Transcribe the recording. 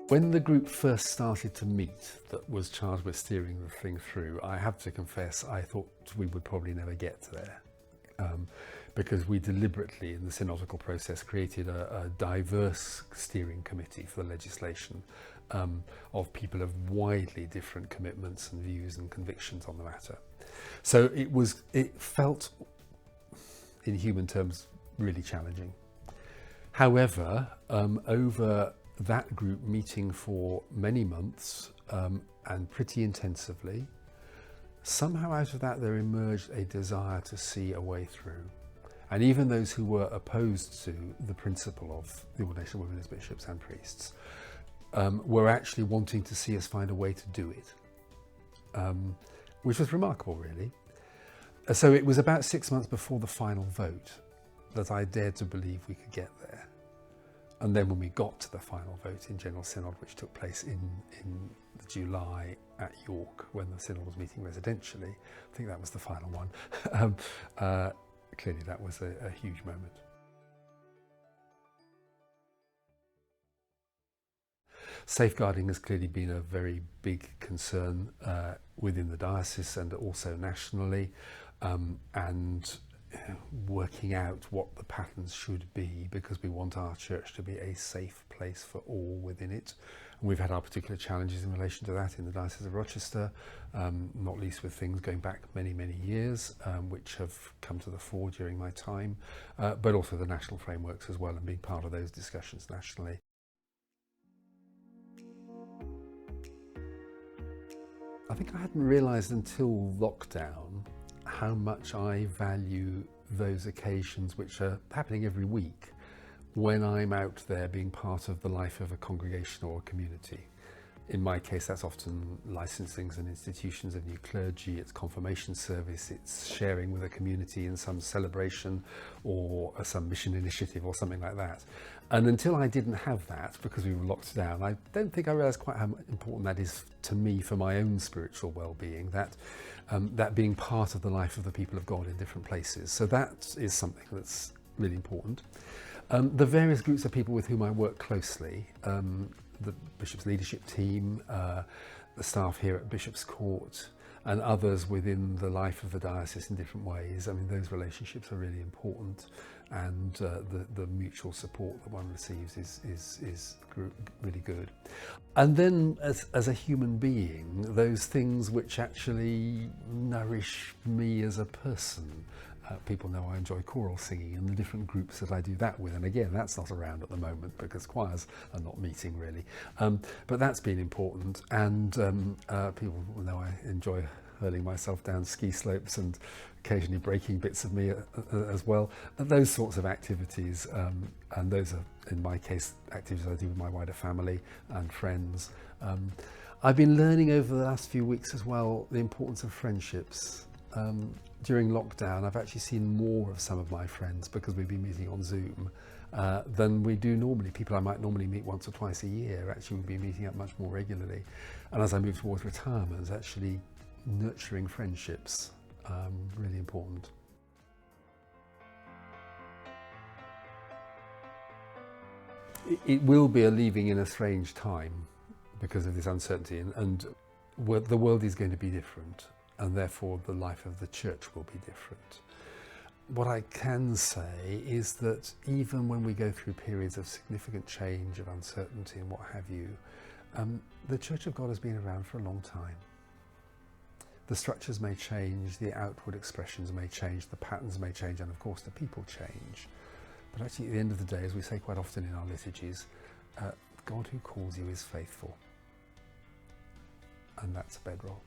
When the group first started to meet that was charged with steering the thing through, I have to confess I thought we would probably never get there. Because we deliberately, in the synodical process, created a diverse steering committee for the legislation of people of widely different commitments and views and convictions on the matter. So it felt, in human terms, really challenging. However, over that group meeting for many months and pretty intensively, somehow out of that there emerged a desire to see a way through. And even those who were opposed to the principle of the ordination of women as bishops and priests were actually wanting to see us find a way to do it, which was remarkable, really. So it was about 6 months before the final vote that I dared to believe we could get there. And then when we got to the final vote in General Synod, which took place in July at York, when the Synod was meeting residentially, I think that was the final one, clearly that was a huge moment. Safeguarding has clearly been a very big concern within the diocese and also nationally, and working out what the patterns should be, because we want our church to be a safe place for all within it. And we've had our particular challenges in relation to that in the Diocese of Rochester, not least with things going back many, many years, which have come to the fore during my time, but also the national frameworks as well, and being part of those discussions nationally. I think I hadn't realised until lockdown how much I value those occasions which are happening every week when I'm out there being part of the life of a congregation or a community. In my case, that's often licensings and institutions of new clergy, it's confirmation service, it's sharing with a community in some celebration or some mission initiative or something like that. And until I didn't have that, because we were locked down, I don't think I realised quite how important that is to me for my own spiritual well-being, that being part of the life of the people of God in different places. So that is something that's really important. The various groups of people with whom I work closely, the Bishop's leadership team, the staff here at Bishop's Court, and others within the life of the diocese in different ways. I mean, those relationships are really important, and the mutual support that one receives is really good. And then as a human being, those things which actually nourish me as a person. People know I enjoy choral singing and the different groups that I do that with, and again that's not around at the moment because choirs are not meeting really, but that's been important. And people will know I enjoy hurling myself down ski slopes and occasionally breaking bits of me as well. Those sorts of activities, and those are in my case activities I do with my wider family and friends. I've been learning over the last few weeks as well the importance of friendships. During lockdown, I've actually seen more of some of my friends because we've been meeting on Zoom than we do normally. People I might normally meet once or twice a year actually will be meeting up much more regularly. And as I move towards retirement, actually nurturing friendships, really important. It will be a leaving in a strange time because of this uncertainty, and the world is going to be different. And therefore the life of the church will be different. What I can say is that even when we go through periods of significant change, of uncertainty and what have you, the Church of God has been around for a long time. The structures may change, the outward expressions may change, the patterns may change, and of course the people change. But actually at the end of the day, as we say quite often in our liturgies, God who calls you is faithful. And that's a bedrock.